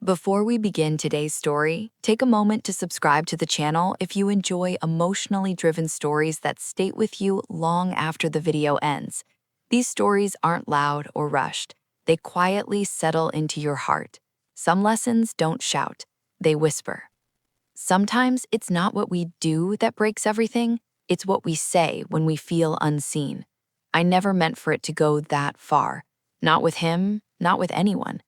Before we begin today's story, take a moment to subscribe to the channel if you enjoy emotionally driven stories that stay with you long after the video ends. These stories aren't loud or rushed. They quietly settle into your heart. Some lessons don't shout, they whisper. Sometimes it's not what we do that breaks everything, it's what we say when we feel unseen. I never meant for it to go that far. Not with him, not with anyone.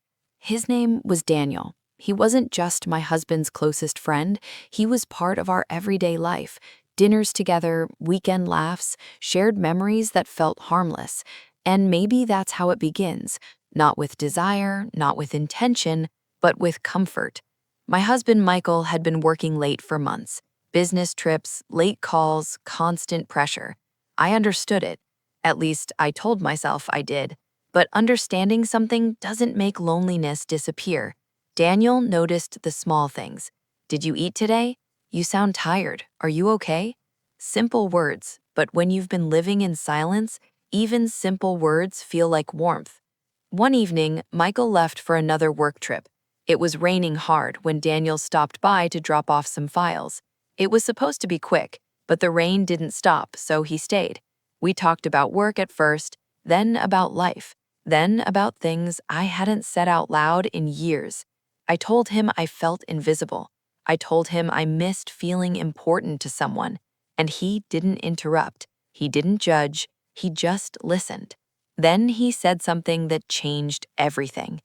His name was Daniel. He wasn't just my husband's closest friend, he was part of our everyday life. Dinners together, weekend laughs, shared memories that felt harmless. And maybe that's how it begins. Not with desire, not with intention, but with comfort. My husband Michael had been working late for months. Business trips, late calls, constant pressure. I understood it. At least I told myself I did. But understanding something doesn't make loneliness disappear. Daniel noticed the small things. Did you eat today? You sound tired. Are you okay? Simple words, but when you've been living in silence, even simple words feel like warmth. One evening, Michael left for another work trip. It was raining hard when Daniel stopped by to drop off some files. It was supposed to be quick, but the rain didn't stop, so he stayed. We talked about work at first, then about life, then about things I hadn't said out loud in years. I told him I felt invisible. I told him I missed feeling important to someone, and he didn't interrupt. He didn't judge. He just listened. Then he said something that changed everything.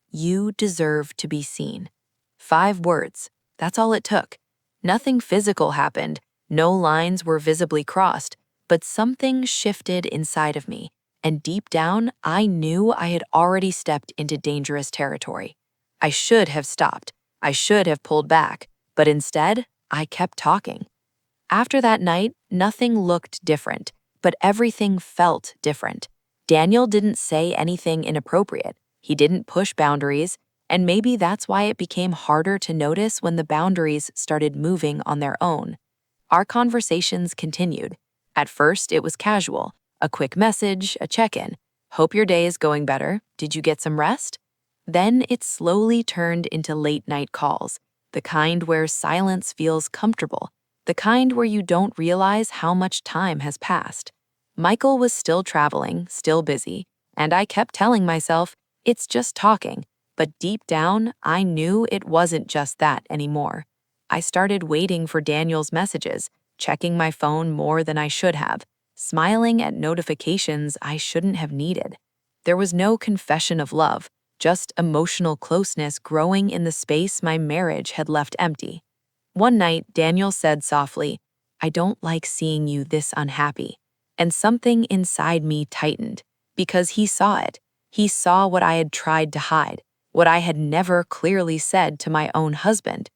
You deserve to be seen. 5 words. That's all it took. Nothing physical happened. No lines were visibly crossed, but something shifted inside of me, and deep down, I knew I had already stepped into dangerous territory. I should have stopped. I should have pulled back, but instead, I kept talking. After that night, nothing looked different, but everything felt different. Daniel didn't say anything inappropriate. He didn't push boundaries, and maybe that's why it became harder to notice when the boundaries started moving on their own. Our conversations continued. At first, it was casual, a quick message, a check-in. Hope your day is going better. Did you get some rest? Then it slowly turned into late-night calls, the kind where silence feels comfortable, the kind where you don't realize how much time has passed. Michael was still traveling, still busy, and I kept telling myself, it's just talking, but deep down, I knew it wasn't just that anymore. I started waiting for Daniel's messages, checking my phone more than I should have, smiling at notifications I shouldn't have needed. There was no confession of love, just emotional closeness growing in the space my marriage had left empty. One night, Daniel said softly, I don't like seeing you this unhappy. And something inside me tightened, because he saw it. He saw what I had tried to hide, what I had never clearly said to my own husband.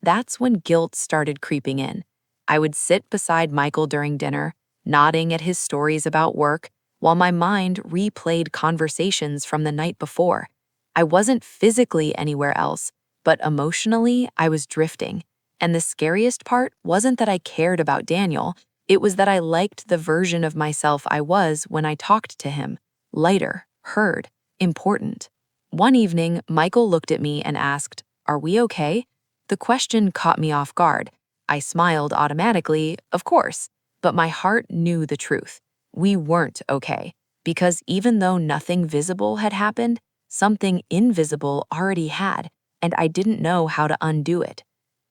That's when guilt started creeping in. I would sit beside Michael during dinner, nodding at his stories about work, while my mind replayed conversations from the night before. I wasn't physically anywhere else, but emotionally I was drifting. And the scariest part wasn't that I cared about Daniel, it was that I liked the version of myself I was when I talked to him. Lighter, heard, important. One evening, Michael looked at me and asked, Are we okay? The question caught me off guard. I smiled automatically, of course, but my heart knew the truth. We weren't okay, because even though nothing visible had happened, something invisible already had, and I didn't know how to undo it.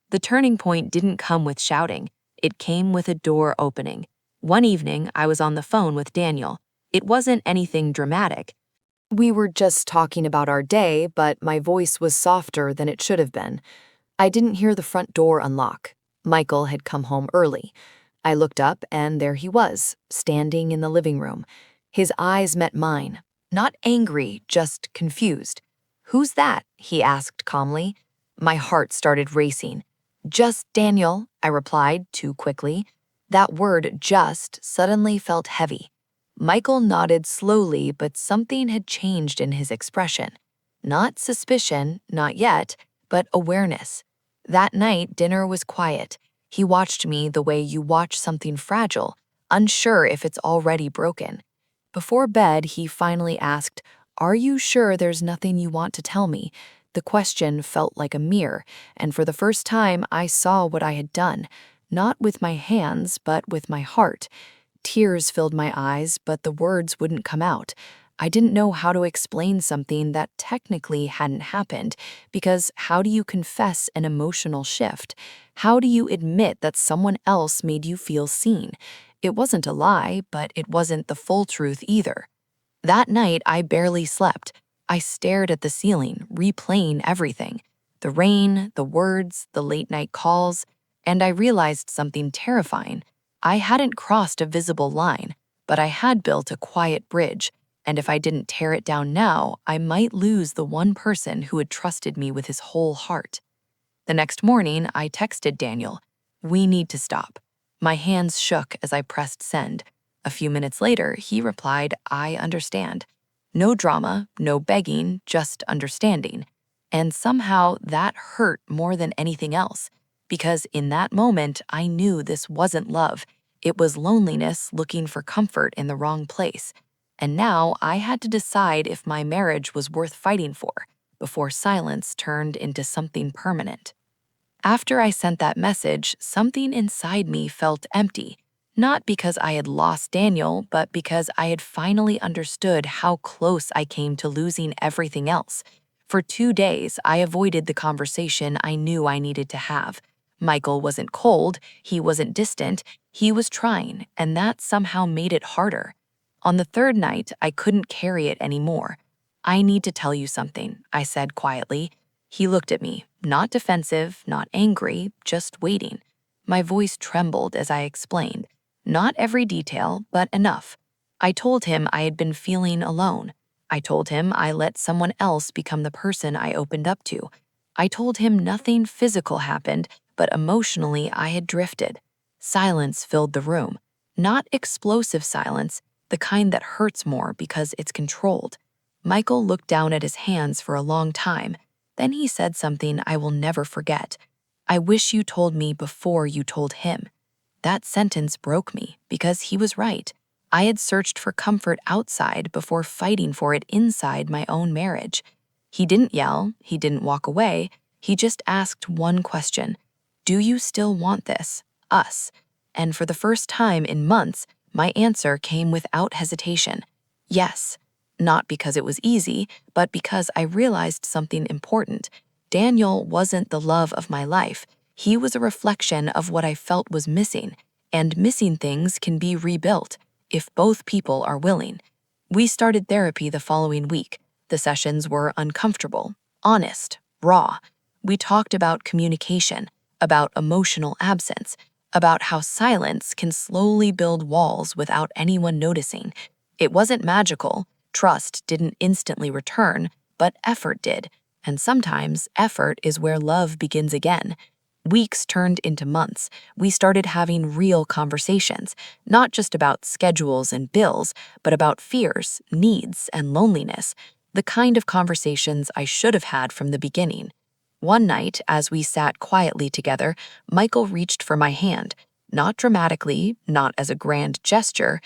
The turning point didn't come with shouting. It came with a door opening. One evening, I was on the phone with Daniel. It wasn't anything dramatic. We were just talking about our day, but my voice was softer than it should have been. I didn't hear the front door unlock. Michael had come home early. I looked up, and there he was, standing in the living room. His eyes met mine. Not angry, just confused. Who's that? He asked calmly. My heart started racing. Just Daniel, I replied too quickly. That word just suddenly felt heavy. Michael nodded slowly, but something had changed in his expression. Not suspicion, not yet, but awareness. That night, dinner was quiet. He watched me the way you watch something fragile, unsure if it's already broken. Before bed, he finally asked, Are you sure there's nothing you want to tell me? The question felt like a mirror, and for the first time, I saw what I had done, not with my hands, but with my heart. Tears filled my eyes, but the words wouldn't come out. I didn't know how to explain something that technically hadn't happened, because how do you confess an emotional shift? How do you admit that someone else made you feel seen? It wasn't a lie, but it wasn't the full truth either. That night, I barely slept. I stared at the ceiling, replaying everything. The rain, the words, the late night calls, and I realized something terrifying. I hadn't crossed a visible line, but I had built a quiet bridge, and if I didn't tear it down now, I might lose the one person who had trusted me with his whole heart. The next morning, I texted Daniel, "We need to stop." My hands shook as I pressed send. A few minutes later, he replied, "I understand." No drama, no begging, just understanding. And somehow that hurt more than anything else, because in that moment, I knew this wasn't love. It was loneliness looking for comfort in the wrong place. And now I had to decide if my marriage was worth fighting for, before silence turned into something permanent. After I sent that message, something inside me felt empty, not because I had lost Daniel, but because I had finally understood how close I came to losing everything else. For 2 days, I avoided the conversation I knew I needed to have. Michael wasn't cold, he wasn't distant, he was trying, and that somehow made it harder. On the third night, I couldn't carry it anymore. "I need to tell you something," I said quietly. He looked at me, not defensive, not angry, just waiting. My voice trembled as I explained. Not every detail, but enough. I told him I had been feeling alone. I told him I let someone else become the person I opened up to. I told him nothing physical happened, but emotionally I had drifted. Silence filled the room. Not explosive silence, the kind that hurts more because it's controlled. Michael looked down at his hands for a long time. Then he said something I will never forget. "I wish you told me before you told him." That sentence broke me because he was right. I had searched for comfort outside before fighting for it inside my own marriage. He didn't yell, he didn't walk away, he just asked one question. "Do you still want this? Us?" And for the first time in months, my answer came without hesitation. Yes. Not because it was easy, but because I realized something important. Daniel wasn't the love of my life. He was a reflection of what I felt was missing, and missing things can be rebuilt if both people are willing. We started therapy the following week. The sessions were uncomfortable, honest, raw. We talked about communication, about emotional absence, about how silence can slowly build walls without anyone noticing. It wasn't magical. Trust didn't instantly return, but effort did. And sometimes effort is where love begins again. Weeks turned into months. We started having real conversations, not just about schedules and bills, but about fears, needs, and loneliness, the kind of conversations I should have had from the beginning. One night, as we sat quietly together, Michael reached for my hand, not dramatically, not as a grand gesture,